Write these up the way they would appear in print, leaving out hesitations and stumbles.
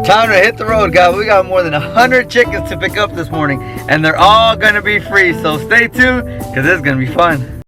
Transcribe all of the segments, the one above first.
Time to hit the road, guys. We got more than 100 chickens to pick up this morning, and they're all gonna be free. So stay tuned, because it's gonna be fun.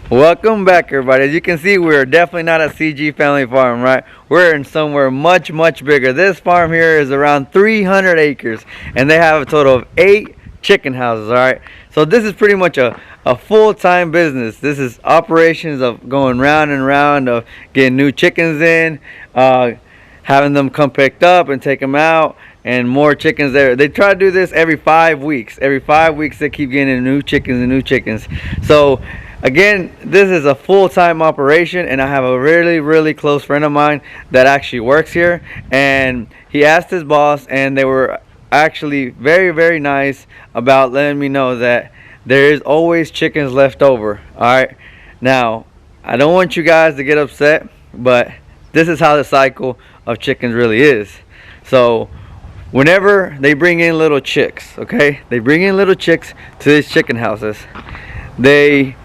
Welcome back, everybody. As you can see, we're definitely not at CG Family Farm, right? We're in somewhere much bigger. This farm here is around 300 acres, and they have a total of 8 chicken houses. All right, so this is pretty much a full-time business. This is operations of going round and round of getting new chickens in, having them come picked up and take them out, and more chickens there. They try to do this every 5 weeks. Every 5 weeks they keep getting new chickens and new chickens. So again, this is a full-time operation, and I have a really close friend of mine that actually works here, and he asked his boss, and they were actually very nice about letting me know that there is always chickens left over. All right, now I don't want you guys to get upset, but this is how the cycle of chickens really is. So whenever they bring in little chicks, okay, they bring in little chicks to these chicken houses, they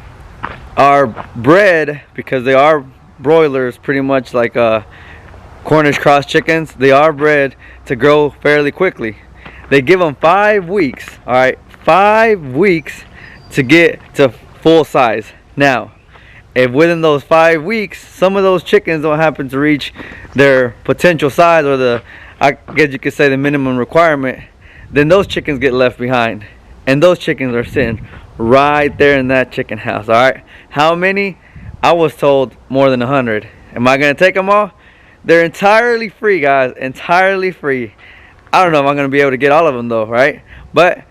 are bred, because they are broilers, pretty much like Cornish cross chickens. They are bred to grow fairly quickly. They give them 5 weeks, all right, 5 weeks to get to full size. Now, if within those 5 weeks some of those chickens don't happen to reach their potential size, or the, I guess you could say, the minimum requirement, then those chickens get left behind, and those chickens are sitting right there in that chicken house. All right, how many? I was told more than 100. Am I gonna take them all? They're entirely free, guys, entirely free. I don't know if I'm gonna be able to get all of them though, right? But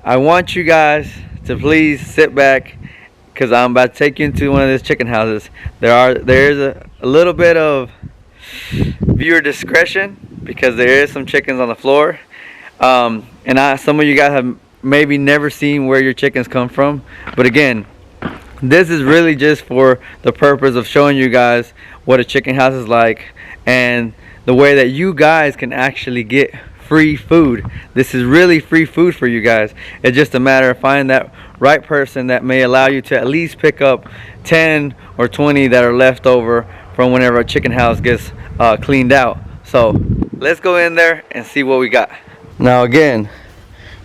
I want you guys to please sit back, because I'm about to take you into one of these chicken houses. There's a little bit of viewer discretion, because there is some chickens on the floor, and some of you guys have maybe never seen where your chickens come from. But again, this is really just for the purpose of showing you guys what a chicken house is like, and the way that you guys can actually get free food. This is really free food for you guys. It's just a matter of finding that right person that may allow you to at least pick up 10 or 20 that are left over from whenever a chicken house gets cleaned out. So let's go in there and see what we got. Now again,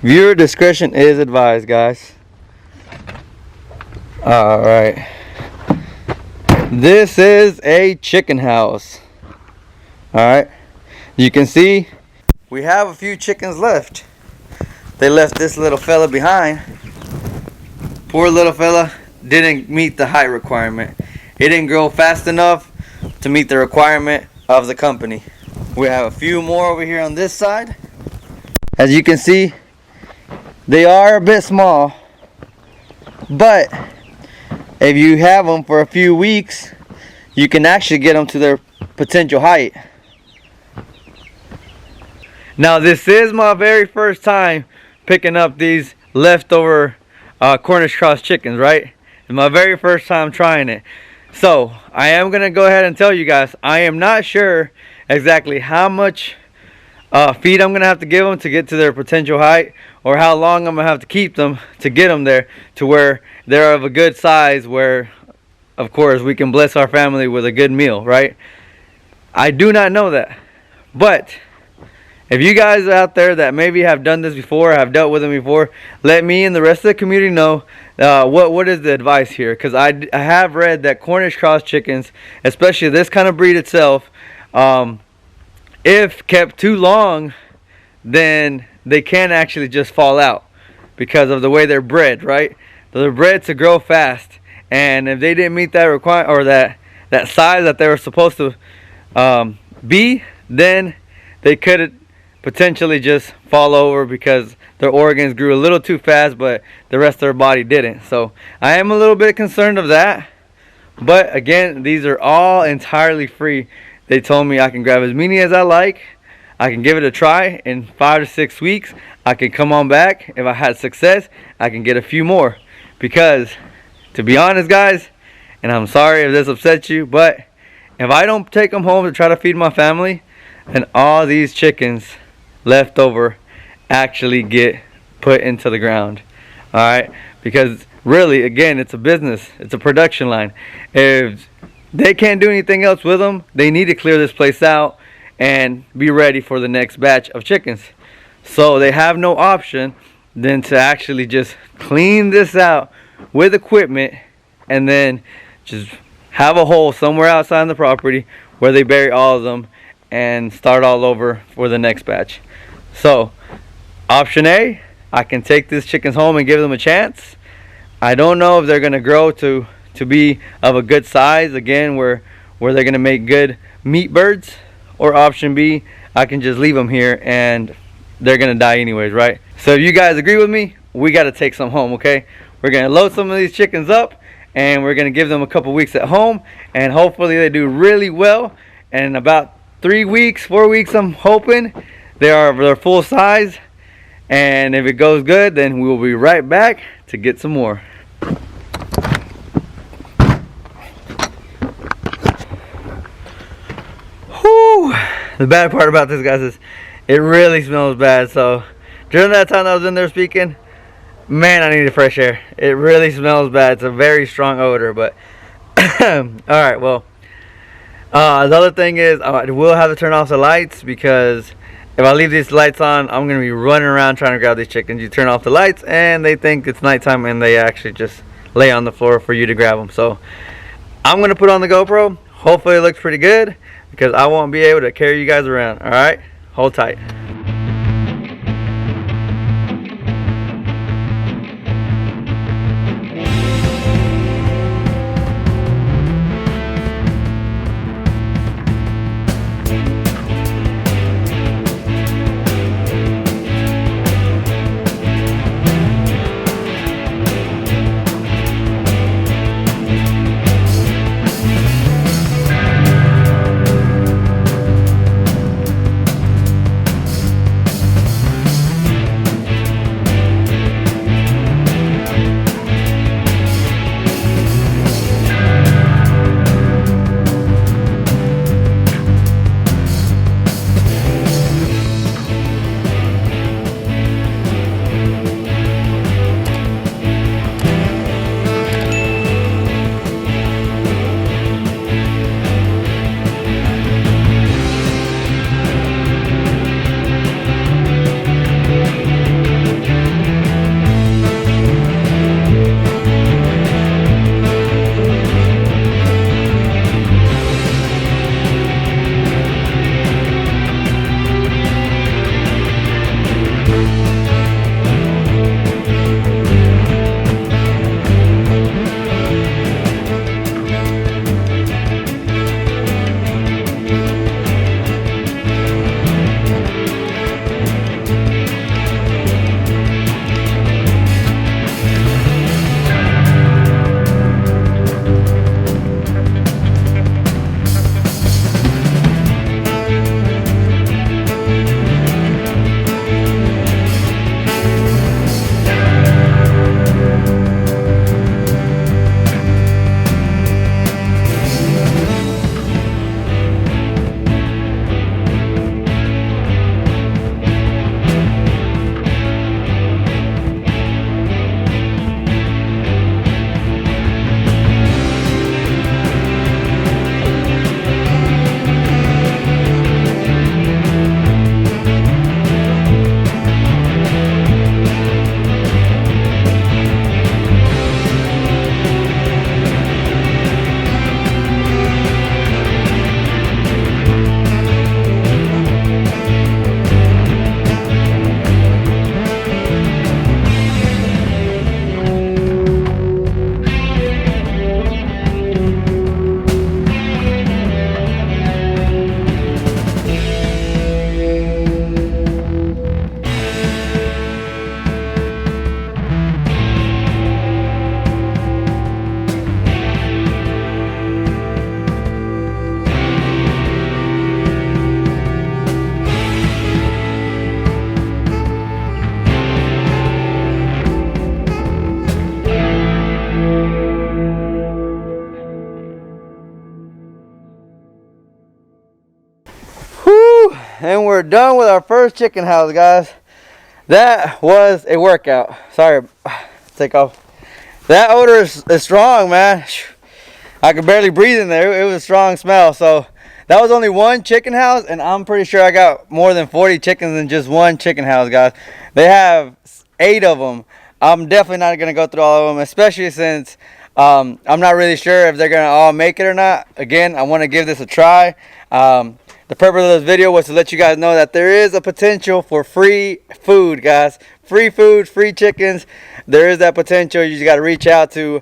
viewer discretion is advised, guys. All right, this is a chicken house. All right, you can see we have a few chickens left. They left this little fella behind. Poor little fella didn't meet the height requirement. He didn't grow fast enough to meet the requirement of the company. We have a few more over here on this side. As you can see, they are a bit small, but if you have them for a few weeks, you can actually get them to their potential height. Now, this is my very first time picking up these leftover Cornish cross chickens, right? It's my very first time trying it. So I am gonna go ahead and tell you guys, I am not sure exactly how much feed I'm gonna have to give them to get to their potential height, or how long I'm gonna have to keep them to get them there to where they're of a good size, where of course we can bless our family with a good meal, right? I do not know that. But if you guys out there that maybe have done this before, have dealt with them before, let me and the rest of the community know what is the advice here. Because I have read that Cornish cross chickens, especially this kind of breed itself, if kept too long, then they can actually just fall out because of the way they're bred, right? They're bred to grow fast, and if they didn't meet that requirement, or that size that they were supposed to be, then they could potentially just fall over because their organs grew a little too fast, but the rest of their body didn't. So I am a little bit concerned of that. But again, these are all entirely free. They told me I can grab as many as I like. I can give it a try. In 5 to 6 weeks, I can come on back. If I had success, I can get a few more. Because, to be honest, guys, and I'm sorry if this upsets you, but if I don't take them home to try to feed my family, then all these chickens left over actually get put into the ground. All right, because really, again, it's a business, it's a production line. If they can't do anything else with them. They need to clear this place out and be ready for the next batch of chickens. So they have no option than to actually just clean this out with equipment and then just have a hole somewhere outside the property where they bury all of them and start all over for the next batch. So option A, I can take these chickens home and give them a chance. I don't know if they're going to grow to be of a good size, again, where they're going to make good meat birds. Or option B, I can just leave them here and they're going to die anyways, right? So if you guys agree with me, we got to take some home, okay? We're going to load some of these chickens up and we're going to give them a couple weeks at home, and hopefully they do really well. And in about 3 weeks, 4 weeks, I'm hoping they're full size. And if it goes good, then we will be right back to get some more. Whew. The bad part about this, guys, is it really smells bad. So during that time I was in there speaking, man, I needed fresh air. It really smells bad. It's a very strong odor. But alright, well, the other thing is I will have to turn off the lights, because if I leave these lights on, I'm going to be running around trying to grab these chickens. You turn off the lights and they think it's nighttime and they actually just lay on the floor for you to grab them. So I'm going to put on the GoPro. Hopefully it looks pretty good, because I won't be able to carry you guys around. Alright, hold tight. And we're done with our first chicken house, guys. That was a workout. Sorry, take off. That odor is strong, man. I could barely breathe in there. It was a strong smell. So that was only one chicken house, and I'm pretty sure I got more than 40 chickens in just one chicken house, guys. They have 8 of them. I'm definitely not going to go through all of them, especially since I'm not really sure if they're going to all make it or not. Again, I want to give this a try. The purpose of this video was to let you guys know that there is a potential for free food, guys. Free food, free chickens. There is that potential. You just got to reach out to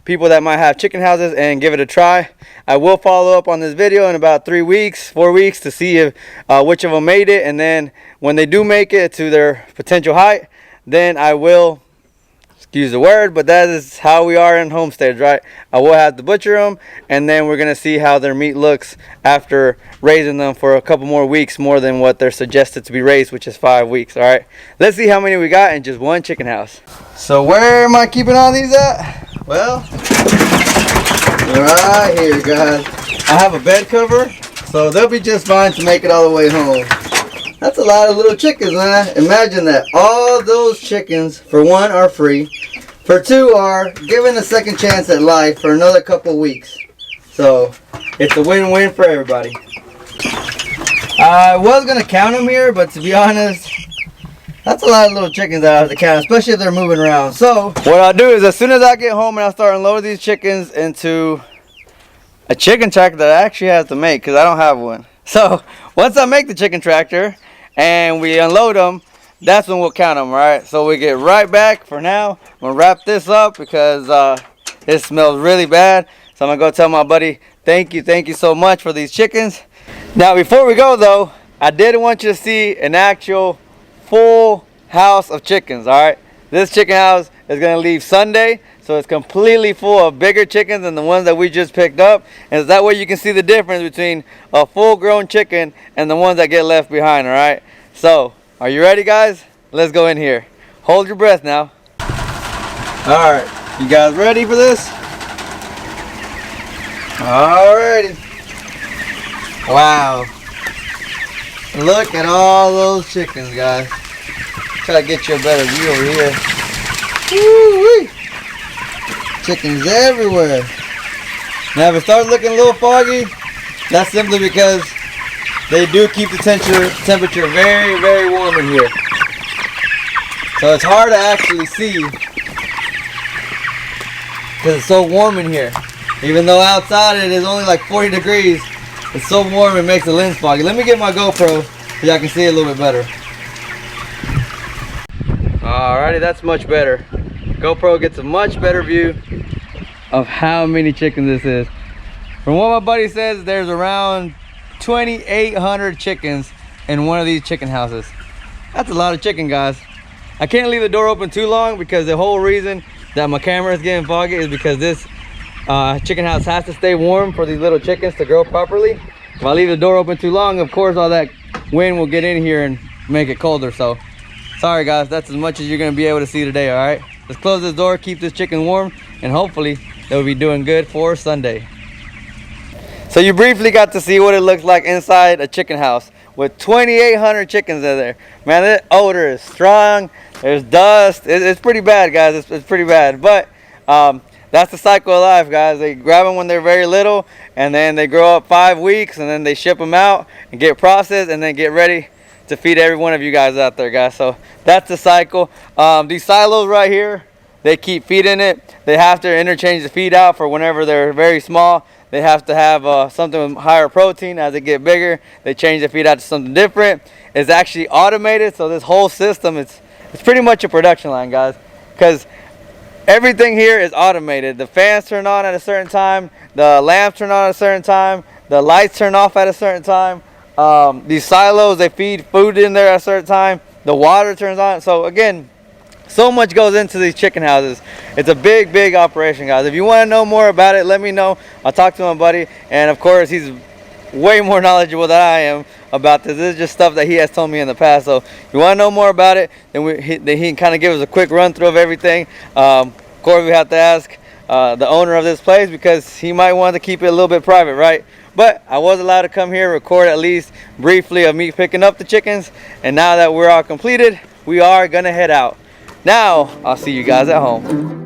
people that might have chicken houses and give it a try. I will follow up on this video in about 3 weeks, 4 weeks to see if which of them made it. And then when they do make it to their potential height, then I will, excuse the word, but that is how we are in homesteads, right? I will have to butcher them, and then we're going to see how their meat looks after raising them for a couple more weeks, more than what they're suggested to be raised, which is 5 weeks. All right, let's see how many we got in just one chicken house. So where am I keeping all these at? Well, right here, guys. I have a bed cover, so they'll be just fine to make it all the way home. That's a lot of little chickens, man. Imagine that. All those chickens, for one, are free. For two, are given a second chance at life for another couple weeks. So, it's a win-win for everybody. I was going to count them here, but to be honest, that's a lot of little chickens that I have to count, especially if they're moving around. So, what I'll do is, as soon as I get home and I start unloading these chickens into a chicken tractor that I actually have to make, because I don't have one. So, once I make the chicken tractor and we unload them, that's when we'll count them, right? So we get right back. For now, I'm gonna wrap this up because it smells really bad. So I'm gonna go tell my buddy, thank you so much for these chickens. Now before we go though, I did want you to see an actual full house of chickens. All right, this chicken house is gonna leave Sunday, so it's completely full of bigger chickens than the ones that we just picked up, and that way you can see the difference between a full-grown chicken and the ones that get left behind. All right, so are you ready, guys? Let's go in here. Hold your breath now. All right, you guys ready for this? All righty. Wow, look at all those chickens, guys. Try to get you a better view over here. Woo-wee. Chickens everywhere. Now if it starts looking a little foggy, that's simply because they do keep the temperature very, very warm in here. So it's hard to actually see because it's so warm in here. Even though outside it is only like 40 degrees, it's so warm it makes the lens foggy. Let me get my GoPro so y'all can see it a little bit better. Alrighty, that's much better. GoPro gets a much better view of how many chickens this is. From what my buddy says, there's around 2,800 chickens in one of these chicken houses. That's a lot of chicken, guys. I can't leave the door open too long because the whole reason that my camera is getting foggy is because this chicken house has to stay warm for these little chickens to grow properly. If I leave the door open too long, of course all that wind will get in here and make it colder. So sorry guys, that's as much as you're going to be able to see today. All right, let's close this door, keep this chicken warm, and hopefully they'll be doing good for Sunday. So you briefly got to see what it looks like inside a chicken house with 2,800 chickens in there. Man, that odor is strong. There's dust. It's pretty bad, guys. It's pretty bad. But that's the cycle of life, guys. They grab them when they're very little, and then they grow up 5 weeks, and then they ship them out and get processed, and then get ready to feed every one of you guys out there, guys. So that's the cycle. These silos right here, they keep feeding it. They have to interchange the feed out for whenever they're very small. They have to have something with higher protein. As they get bigger, they change the feed out to something different. It's actually automated, so this whole system, it's pretty much a production line, guys, because everything here is automated. The fans turn on at a certain time, the lamps turn on at a certain time, the lights turn off at a certain time. These silos, they feed food in there at a certain time, the water turns on. So again, so much goes into these chicken houses. It's a big operation, guys. If you want to know more about it, let me know. I'll talk to my buddy, and of course he's way more knowledgeable than I am about this. This is just stuff that he has told me in the past. So if you want to know more about it, then he can kind of give us a quick run through of everything. Of course we have to ask the owner of this place because he might want to keep it a little bit private, right? But I was allowed to come here, record at least briefly of me picking up the chickens, and now that we're all completed, we are gonna head out. Now I'll see you guys at home.